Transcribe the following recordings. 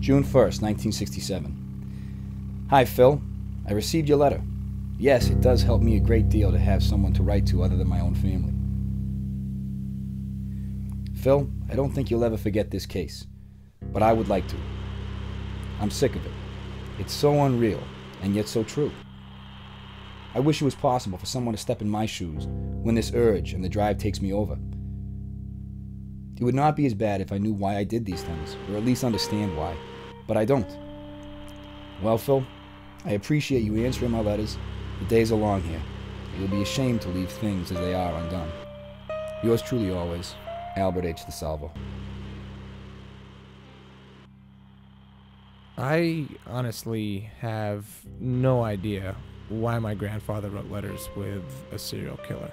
June 1st, 1967. Hi, Phil. I received your letter. Yes, it does help me a great deal to have someone to write to other than my own family. Phil, I don't think you'll ever forget this case, but I would like to. I'm sick of it. It's so unreal, and yet so true. I wish it was possible for someone to step in my shoes when this urge and the drive takes me over. It would not be as bad if I knew why I did these things, or at least understand why, but I don't. Well, Phil, I appreciate you answering my letters. The days are long here. It would be a shame to leave things as they are undone. Yours truly always, Albert H. DeSalvo. I honestly have no idea why my grandfather wrote letters with a serial killer.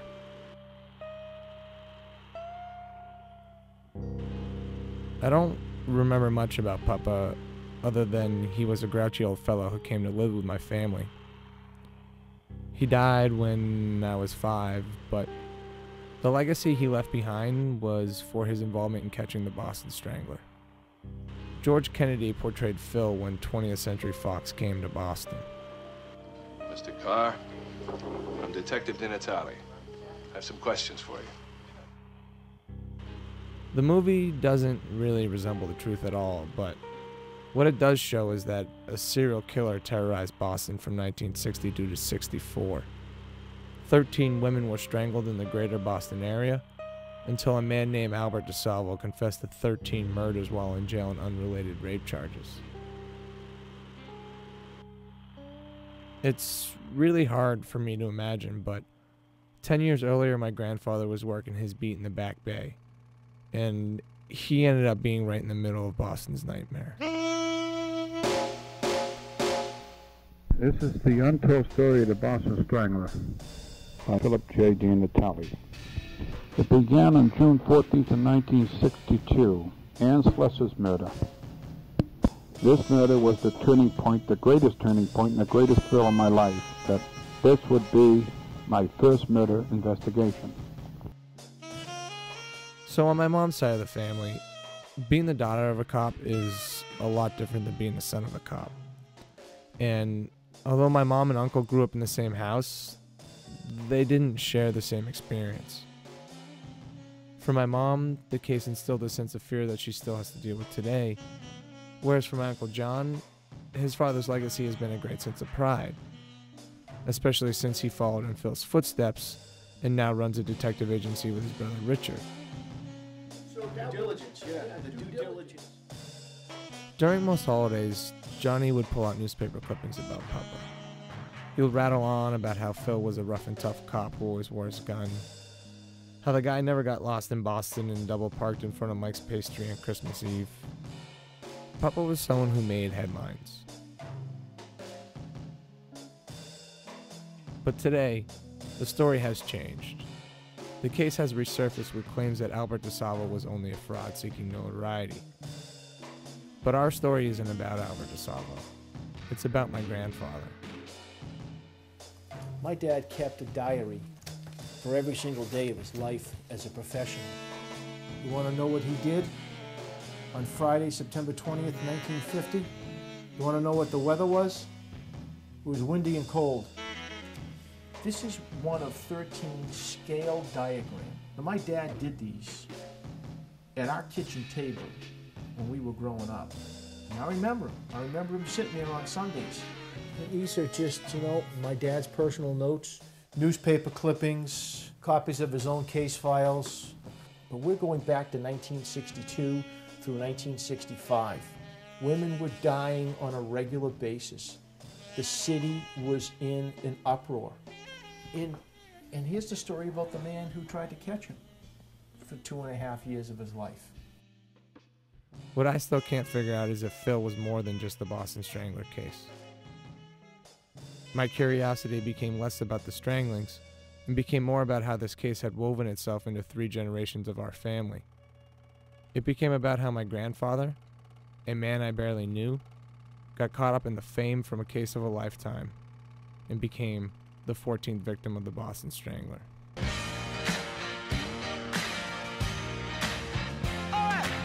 I don't remember much about Papa other than he was a grouchy old fellow who came to live with my family. He died when I was 5, but the legacy he left behind was for his involvement in catching the Boston Strangler. George Kennedy portrayed Phil when 20th Century Fox came to Boston. Mr. Carr, I'm Detective Di Natale. I have some questions for you. The movie doesn't really resemble the truth at all, but what it does show is that a serial killer terrorized Boston from 1962 to 64. 13 women were strangled in the greater Boston area until a man named Albert DeSalvo confessed to 13 murders while in jail on unrelated rape charges. It's really hard for me to imagine, but 10 years earlier my grandfather was working his beat in the Back Bay, and he ended up being right in the middle of Boston's nightmare. This is the untold story of the Boston Strangler by Philip J. Di Natale. It began on June 14th of 1962, Ann Slessor's murder. This murder was the turning point, the greatest turning point, and the greatest thrill of my life, that this would be my first murder investigation. So on my mom's side of the family, being the daughter of a cop is a lot different than being the son of a cop. And although my mom and uncle grew up in the same house, they didn't share the same experience. For my mom, the case instilled a sense of fear that she still has to deal with today, whereas for my Uncle John, his father's legacy has been a great sense of pride, especially since he followed in Phil's footsteps and now runs a detective agency with his brother Richard. So due diligence, the due diligence. During most holidays, Johnny would pull out newspaper clippings about Papa. He would rattle on about how Phil was a rough and tough cop who always wore his gun, how the guy never got lost in Boston and double parked in front of Mike's Pastry on Christmas Eve. Papa was someone who made headlines. But today, the story has changed. The case has resurfaced with claims that Albert DeSalvo was only a fraud seeking notoriety. But our story isn't about Albert DeSalvo. It's about my grandfather. My dad kept a diary for every single day of his life as a professional. You want to know what he did on Friday, September 20th, 1950? You want to know what the weather was? It was windy and cold. This is one of 13 scale diagrams. Now, my dad did these at our kitchen table when we were growing up. And I remember him sitting there on Sundays. And these are just, my dad's personal notes, newspaper clippings, copies of his own case files. But we're going back to 1962 through 1965. Women were dying on a regular basis. The city was in an uproar. And here's the story about the man who tried to catch him for 2.5 years of his life. What I still can't figure out is if Phil was more than just the Boston Strangler case. My curiosity became less about the stranglings and became more about how this case had woven itself into 3 generations of our family. It became about how my grandfather, a man I barely knew, got caught up in the fame from a case of a lifetime and became the 14th victim of the Boston Strangler.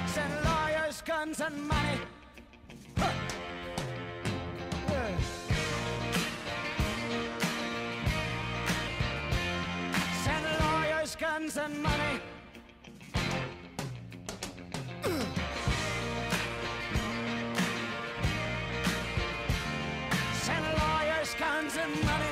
Send lawyers, guns, and money. lawyers, guns, and money. Send lawyers, guns, and money.